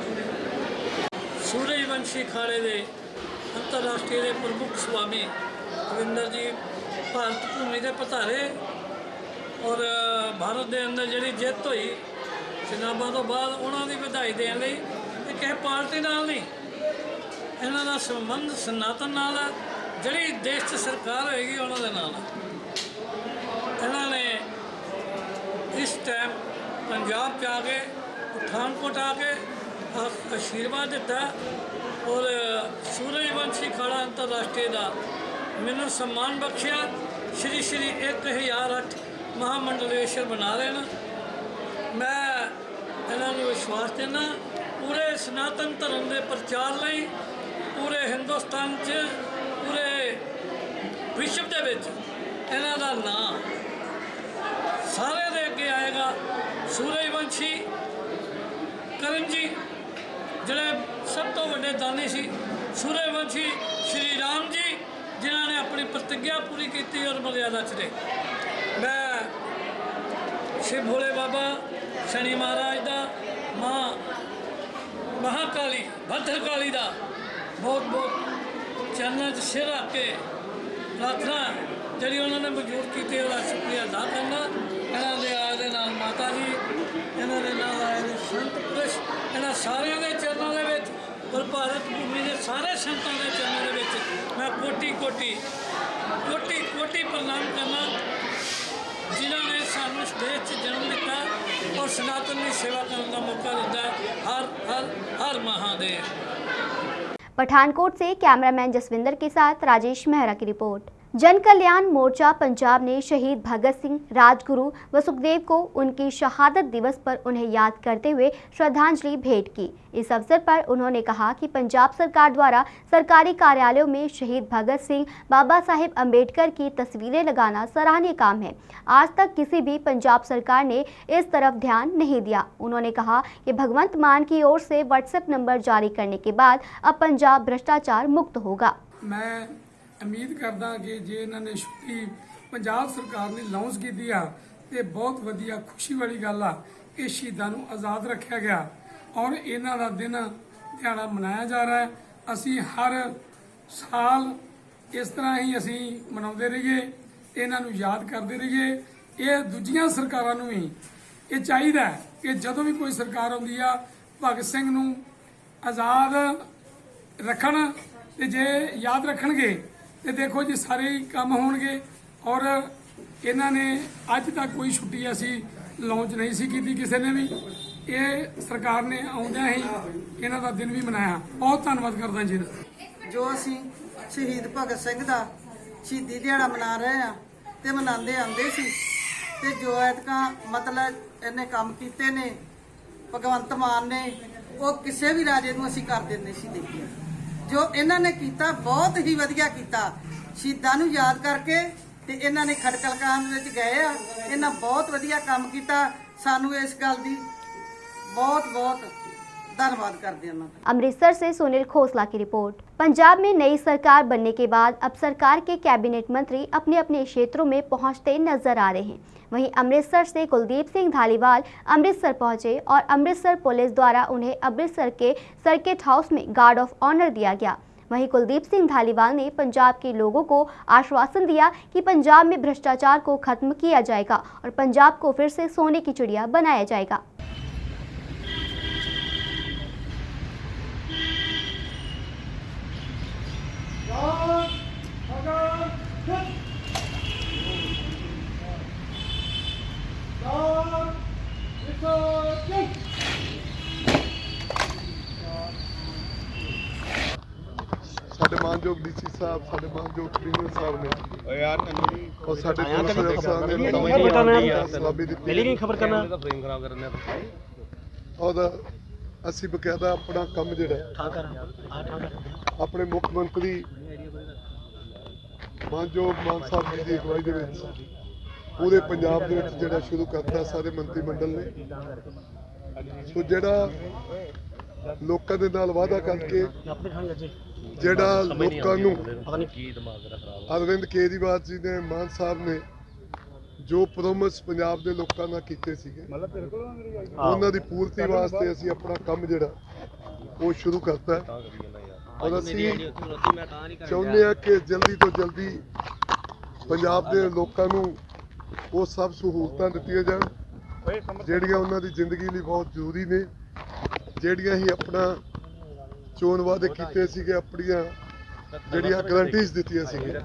सूरजवंशी खाड़े के अंतरराष्ट्रीय के प्रमुख स्वामी रविंदर जी भारत भूमि के पधारे और भारत के अंदर जी जित हुई चुनावों तो बाद उन्होंने बधाई देने लिए किसी पार्टी नाल नहीं, इन्हों का संबंध सनातन नाल है, जी देश च सरकार होएगी उन्होंने नाल। इन्होंने इस टाइम पंजाब च आके पठानकोट आके आशीर्वाद दिता और सूरजवंशी खाड़ा अंतरराष्ट्रीय का मैनू सम्मान बख्शिया। श्री श्री 1008 महामंडलेश्वर बना रहे हैं। मैं इन्होंने विश्वास देना पूरे सनातन धर्म के प्रचार लई पूरे हिंदुस्तान च पूरे विश्व के विच इन्हां दा नाम सारे दे अगे आएगा। सूरजवंशी करण जी जिहड़े सब तो वड्डे दानी सी, सूरजवंशी श्री राम जी जिन्होंने अपनी प्रतिज्ञा पूरी की और मर्यादा च रहे। मैं शिव भोले बाबा शनि महाराज का माँ महाकाली भद्रकाली का बहुत बहुत चरणों च सिर रख के प्रार्थना जी उन्होंने मंजूर की शुक्रिया अदा करना। इन्हों के आए दे नाल माता जी, इन्हों के नाल आए दे संत पुरुष, इन्होंने सारिया के चरणों के विच और भारत भूमि के सारे संतों के चरणों के विच मैं कोटि कोटि कोटि कोटि प्रणाम करना जिन्होंने सानू इस देश च जन्म दिता और सनातन की सेवा करने का मौका दिता। हर हर हर महादेव। पठानकोट से कैमरामैन जसविंदर के साथ राजेश मेहरा की रिपोर्ट। जन कल्याण मोर्चा पंजाब ने शहीद भगत सिंह, राजगुरु व सुखदेव को उनकी शहादत दिवस पर उन्हें याद करते हुए श्रद्धांजलि भेंट की। इस अवसर पर उन्होंने कहा कि पंजाब सरकार द्वारा सरकारी कार्यालयों में शहीद भगत सिंह, बाबा साहेब अम्बेडकर की तस्वीरें लगाना सराहनीय काम है। आज तक किसी भी पंजाब सरकार ने इस तरफ ध्यान नहीं दिया। उन्होंने कहा कि भगवंत मान की ओर से व्हाट्सएप नंबर जारी करने के बाद अब पंजाब भ्रष्टाचार मुक्त होगा। मैं उम्मीद करदा कि जे इन्होंने छुट्टी पंजाब सरकार ने लॉन्च की है तो बहुत वधिया खुशी वाली गल आ कि शहीदों को आज़ाद रखा गया और इन्हों का दिन दिहाड़ा मनाया जा रहा है। असी हर साल इस तरह ही असी मनाते रहिए, इन्हों याद करते रहिए। ये दूजियां सरकारों भी ये चाहिए कि जदों भी कोई सरकार आती है भगत सिंह नूं आज़ाद रखन ते जे याद रखणगे तो देखो जी सारे काम होणगे। और इन्होंने अज तक कोई छुट्टी ऐसी लॉन्च नहीं सी की किसी ने भी, ये सरकार ने आउंदियां ही इन्हां दा दिन भी मनाया। बहुत धन्यवाद करदा जी। जो असी शहीद भगत सिंह का शहीदी दिहाड़ा मना रहे हैं तो मनाते आते सी ते जो ऐतका मतलब इन्हें काम किए ने भगवंत मान ने वो किसी भी राजे नूं असी कर देंदे सी। देखिए जो इन्होंने किया बहुत ही वधिया किया, शहीदां नूं याद करके ते इन्होंने खटकल काम विच गए आ, इन्हां बहुत वधिया काम किया। सानू इस गल दी बहुत बहुत धन्यवाद करते हैं। अमृतसर से सुनील खोसला की रिपोर्ट। पंजाब में नई सरकार बनने के बाद अब सरकार के कैबिनेट मंत्री अपने अपने क्षेत्रों में पहुंचते नजर आ रहे हैं। वहीं अमृतसर से कुलदीप सिंह धालीवाल अमृतसर पहुंचे और अमृतसर पुलिस द्वारा उन्हें अमृतसर के सर्किट हाउस में गार्ड ऑफ ऑनर दिया गया। वहीं कुलदीप सिंह धालीवाल ने पंजाब के लोगों को आश्वासन दिया कि पंजाब में भ्रष्टाचार को खत्म किया जाएगा और पंजाब को फिर से सोने की चिड़िया बनाया जाएगा। ਸਾਡੇ ਮਾਨਯੋਗ ਮਾਨਯੋਗ ਡੀਸੀ ਸਾਹਿਬ, ਸਾਡੇ ਮਾਨਯੋਗ ਕਮਿਸ਼ਨਰ ਸਾਹਿਬ ਨੇ ਯਾਰ ਔਰ ਸਾਡੇ ਪੁਲਿਸ ਅਫਸਰਾਂ ਨੇ ਸਲਾਮੀ ਦਿੱਤੀ। ਮਿਲੀ ਨਹੀਂ ਖਬਰ ਕਰਨਾ ਫਰੇਮ ਖਰਾਬ ਕਰਨਾ ਔਰ ਅਸੀਂ ਬਕਾਇਦਾ ਆਪਣਾ ਕੰਮ ਜਿਹੜਾ ਆਪਣੇ ਮੁੱਖ ਮੰਤਰੀ ਮਾਨਯੋਗ ਮਾਨ ਸਾਹਿਬ ਜੀ ਦੀ ਅਗਵਾਈ ਦੇ ਵਿੱਚ ਪੂਰੇ ਪੰਜਾਬ ਦੇ ਵਿੱਚ ਜਿਹੜਾ ਸ਼ੁਰੂ ਕਰਤਾ ਸਾਰੇ ਮੰਤਰੀ ਮੰਡਲ ਨੇ। ਸੋ ਜਿਹੜਾ ਲੋਕਾਂ ਦੇ ਨਾਲ ਵਾਅਦਾ ਕਰਕੇ ਜਿਹੜਾ ਲੋਕਾਂ ਨੂੰ ਅਰਵਿੰਦ ਕੇਜਰੀਵਾਲ ਜੀ ਨੇ, ਮਾਨ ਸਾਹਿਬ ਨੇ ਜੋ ਪ੍ਰੋਮਿਸ ਪੰਜਾਬ ਦੇ ਲੋਕਾਂ ਨਾਲ ਕੀਤੇ ਸੀਗੇ ਉਹਨਾਂ ਦੀ ਪੂਰਤੀ ਵਾਸਤੇ ਅਸੀਂ ਆਪਣਾ ਕੰਮ ਜਿਹੜਾ ਉਹ ਸ਼ੁਰੂ ਕਰਤਾ ਹੈ। ਔਰ ਅਸੀਂ ਚਾਹੁੰਦੇ ਹਾਂ ਕਿ ਜਲਦੀ ਤੋਂ ਜਲਦੀ ਪੰਜਾਬ ਦੇ ਲੋਕਾਂ ਨੂੰ ਉਹ ਸਭ ਸਹੂਲਤਾਂ ਦਿੱਤੀਆਂ ਜਾਣ ਜਿਹੜੀਆਂ ਉਹਨਾਂ ਦੀ ਜ਼ਿੰਦਗੀ ਲਈ ਬਹੁਤ ਜ਼ਰੂਰੀ ਨੇ, ਜਿਹੜੀਆਂ ਹੀ ਆਪਣਾ ਚੋਣ ਵਾਅਦੇ ਕੀਤੇ ਸੀਗੇ, ਆਪਣੀਆਂ ਜਿਹੜੀਆਂ गारंटीज ਦਿੱਤੀਆਂ ਸੀਗੀਆਂ।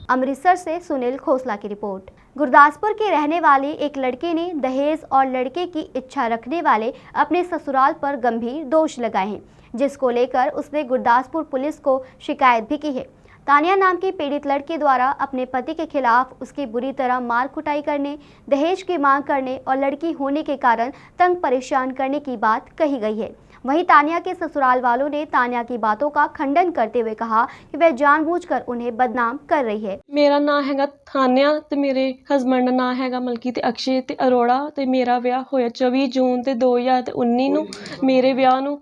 अमृतसर से सुनील खोसला की रिपोर्ट। गुरदासपुर के रहने वाले एक लड़के ने दहेज और लड़के की इच्छा रखने वाले अपने ससुराल पर गंभीर दोष लगाए हैं, जिसको लेकर उसने गुरदासपुर पुलिस को शिकायत भी की है। तानिया नाम के पीड़ित लड़के द्वारा अपने पति के खिलाफ उसकी बुरी तरह मार कुटाई करने, दहेज की मांग करने और लड़की होने के कारण तंग परेशान करने की बात कही गई है। वहीं तानिया के ससुराल वालों ने तानिया की बातों का खंडन करते हुए कहा कि वह जानबूझकर उन्हें बदनाम कर रही है। मेरा नाम हैगा तानिया ते मेरे हस्बैंड दा नाम हैगा मलकी ते अक्षय ते अरोड़ा ते मेरा विआह होया 24 जून ते 2019 ਨੂੰ। ਮੇਰੇ ਵਿਆਹ ਨੂੰ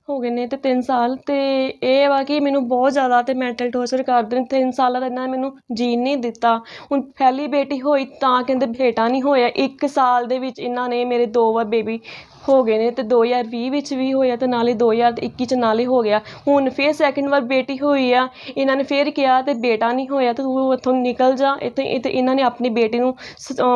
ਹੋ ਗਏ ਨੇ ਤੇ 3 ਸਾਲ ਤੇ ਇਹ ਵਾ ਕਿ ਮੈਨੂੰ ਬਹੁਤ ਜ਼ਿਆਦਾ ਤੇ ਮੈਂਟਲ ਟੌਰਚਰ ਕਰਦੇ ਨੇ। 3 ਸਾਲਾਂ ਦਾ ਇਹਨਾਂ ਨੇ ਮੈਨੂੰ ਜੀਣ ਨਹੀਂ ਦਿੱਤਾ। ਹੁਣ ਪਹਿਲੀ ਬੇਟੀ ਹੋਈ ਤਾਂ ਕਹਿੰਦੇ ਬੇਟਾ ਨਹੀਂ ਹੋਇਆ। 1 ਸਾਲ ਦੇ ਵਿੱਚ ਇਹਨਾਂ ਨੇ ਮੇਰੇ 2 ਵਾਰ ਬੇਬੀ ਹੋ ਗਏ ਨੇ ਤੇ 2020 ਵਿੱਚ ਵੀ ਹੋਇਆ ਤੇ ਨਾਲੇ 2021 ਚ ਨਾਲੇ ਹੋ ਗਿਆ। ਹੁਣ ਫਿਰ ਸੈਕਿੰਡ ਵਾਰ ਬੇਟੀ ਹੋਈ ਆ, ਇਹਨਾਂ ਨੇ ਫਿਰ ਕਿਹਾ ਤੇ ਬੇਟਾ ਨਹੀਂ ਹੋਇਆ ਤੇ ਤੂੰ ਇੱਥੋਂ ਨਿਕਲ ਜਾ। ਤੇ ਇਹਨਾਂ ਨੇ ਆਪਣੀ ਬੇਟੀ ਨੂੰ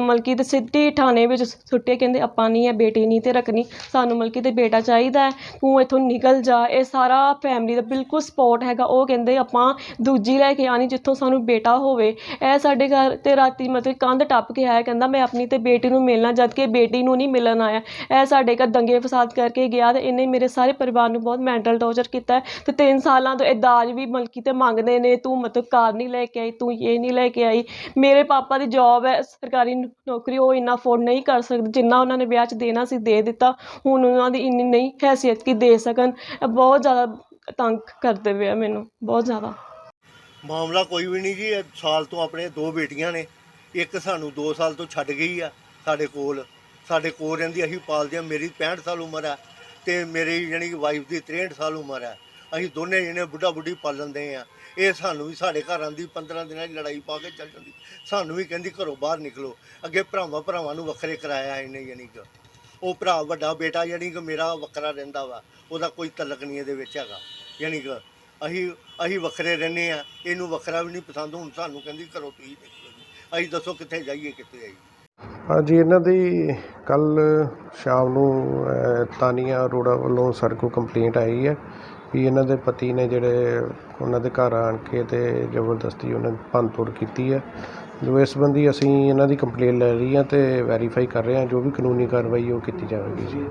ਮਲਕੀ ਤੇ ਸਿੱਧੀ ਥਾਣੇ ਵਿੱਚ ਸੁੱਟੇ, ਕਹਿੰਦੇ ਆਪਾਂ ਨਹੀਂ ਹੈ ਬੇਟੀ ਨਹੀਂ ਤੇ ਰੱਖਣੀ, ਸਾਨੂੰ ਮਲਕੀ ਤੇ ਬੇਟਾ ਚਾਹੀਦਾ ਹੈ, ਤੂੰ ਇੱਥੋਂ ਨਿਕਲ ਜਾ। ਇਹ ਸਾਰਾ ਫੈਮਿਲੀ ਦਾ ਬਿਲਕੁਲ ਸਪੋਰਟ ਹੈਗਾ। ਉਹ ਕਹਿੰਦੇ ਆਪਾਂ ਦੂਜੀ ਲੈ ਕੇ ਆਣੀ ਜਿੱਥੋਂ ਸਾਨੂੰ ਬੇਟਾ ਹੋਵੇ। ਇਹ ਸਾਡੇ ਘਰ ਤੇ ਰਾਤੀ ਮਤਲਬ ਕੰਧ ਟੱਪ ਕੇ ਆਇਆ, ਕਹਿੰਦਾ ਮੈਂ ਆਪਣੀ ਤੇ ਬੇਟੀ ਨੂੰ ਮਿਲਣਾ, ਜਦ ਕਿ ਬੇਟੀ ਨੂੰ ਨਹੀਂ ਮਿਲਣ ਆਇਆ। ਇਹ ਸਾਡੇ ਘਰ ਦੰਗੇ ਫਸਾਦ ਕਰਕੇ ਗਿਆ ਤੇ ਇਹਨੇ ਮੇਰੇ ਸਾਰੇ ਪਰਿਵਾਰ ਨੂੰ ਬਹੁਤ ਮੈਂਟਲ ਟੌਰਚਰ ਕੀਤਾ ਤੇ 3 ਸਾਲਾਂ ਤੋਂ ਇਹ ਦਾਜ ਵੀ ਮਲਕੀ ਤੇ ਮੰਗਦੇ ਨੇ, ਤੂੰ ਮਤਲਬ ਕਾਰ ਨਹੀਂ ਲੈ ਕੇ ਆਈ, ਤੂੰ ਇਹ ਨਹੀਂ ਲੈ ਕੇ ਆਈ। ਮੇਰੇ ਪਾਪਾ ਦੀ ਜੌਬ ਹੈ ਸਰਕਾਰੀ ਨੌਕਰੀ, ਉਹ ਇੰਨਾ ਅਫੋਰਡ ਨਹੀਂ ਕਰ ਸਕਦੇ ਜਿੰਨਾ ਉਹਨਾਂ ਨੇ ਵਿਆਹ 'ਚ ਦੇਣਾ ਸੀ ਦੇ ਦਿੱਤਾ। ਹੁਣ ਉਹਨਾਂ ਦੀ ਇੰਨੀ ਨਹੀਂ ਹੈਸੀਅਤ ਕਿ ਦੇ ਸਕਣ। ਬਹੁਤ ਜ਼ਿਆਦਾ ਤੰਗ ਕਰਦੇ ਪਏ ਆ ਮੈਨੂੰ, ਬਹੁਤ ਜ਼ਿਆਦਾ। ਮਾਮਲਾ ਕੋਈ ਵੀ ਨਹੀਂ ਜੀ। ਸਾਲ ਤੋਂ ਆਪਣੇ 2 ਬੇਟੀਆਂ ਨੇ, ਇੱਕ ਸਾਨੂੰ 2 ਸਾਲ ਤੋਂ ਛੱਡ ਗਈ ਆ। ਸਾਡੇ ਕੋਲ ਰਹਿੰਦੀ, ਅਸੀਂ ਪਾਲਦੇ ਹਾਂ। ਮੇਰੀ 65 ਸਾਲ ਉਮਰ ਹੈ ਤੇ ਮੇਰੀ ਜਾਣੀ ਕਿ ਵਾਈਫ ਦੀ 63 ਸਾਲ ਉਮਰ ਹੈ। ਅਸੀਂ ਦੋਨੇ ਜਣੇ ਬੁੱਢਾ ਬੁੱਢੀ ਪਾਲਣ ਦੇ ਆ। ਇਹ ਸਾਨੂੰ ਵੀ ਸਾਡੇ ਘਰਾਂ ਦੀ 15 ਦਿਨਾਂ ਦੀ ਲੜਾਈ ਪਾ ਕੇ ਚੱਲ ਜਾਂਦੀ। ਸਾਨੂੰ ਵੀ ਕਹਿੰਦੀ ਘਰੋਂ ਬਾਹਰ ਨਿਕਲੋ। ਅੱਗੇ ਭਰਾਵਾਂ ਨੂੰ ਵੱਖਰੇ ਕਰਾਇਆ ਇਹਨੇ, ਜਾਣੀ ਕਿ ਉਹ ਭਰਾ ਵੱਡਾ ਬੇਟਾ ਜਾਣੀ ਕਿ ਮੇਰਾ ਵੱਖਰਾ ਰਹਿੰਦਾ ਵਾ, ਉਹਦਾ ਕੋਈ ਤਲਕ ਨਹੀਂ ਇਹਦੇ ਵਿੱਚ ਹੈਗਾ। ਜਾਣੀ ਕਿ ਅਸੀਂ ਵੱਖਰੇ ਰਹਿੰਦੇ ਆ, ਇਹਨੂੰ ਵੱਖਰਾ ਵੀ ਨਹੀਂ ਪਸੰਦ। ਹੁਣ ਸਾਨੂੰ ਕਹਿੰਦੀ ਘਰੋਂ ਤੁਸੀਂ ਨਿਕਲੋ ਜੀ। ਅਸੀਂ ਦੱਸੋ ਕਿੱਥੇ ਜਾਈਏ, ਕਿੱਥੇ ਆਈਏ। ਹਾਂਜੀ, ਇਹਨਾਂ ਦੀ ਕੱਲ ਸ਼ਾਮ ਨੂੰ ਤਾਨੀਆ ਅਰੋੜਾ ਵੱਲੋਂ ਸਾਡੇ ਕੋਲ ਕੰਪਲੇਂਟ ਆਈ ਹੈ ਵੀ ਇਹਨਾਂ ਦੇ ਪਤੀ ਨੇ ਜਿਹੜੇ ਉਹਨਾਂ ਦੇ ਘਰ ਆਣ ਕੇ ਤੇ ਜ਼ਬਰਦਸਤੀ ਉਹਨਾਂ ਦੀ ਭੰਨ ਤੋੜ ਕੀਤੀ ਹੈ। ਜੋ ਇਸ ਸੰਬੰਧੀ ਅਸੀਂ ਇਹਨਾਂ ਦੀ ਕੰਪਲੇਂਟ ਲੈ ਲਈ ਹੈ ਤੇ ਵੈਰੀਫਾਈ ਕਰ ਰਹੇ ਹਾਂ, ਜੋ ਵੀ ਕਾਨੂੰਨੀ कार्रवाई वो की जाएगी जी।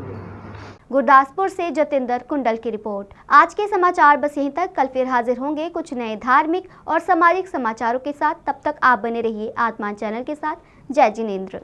गुरदासपुर से जतिंदर कुंडल की रिपोर्ट। आज के समाचार बस यहीं तक। कल फिर हाजिर होंगे कुछ नए धार्मिक और सामाजिक समाचारों के साथ। तब तक आप बने रहिए आत्मा चैनल के साथ। जय जिनेंद्र।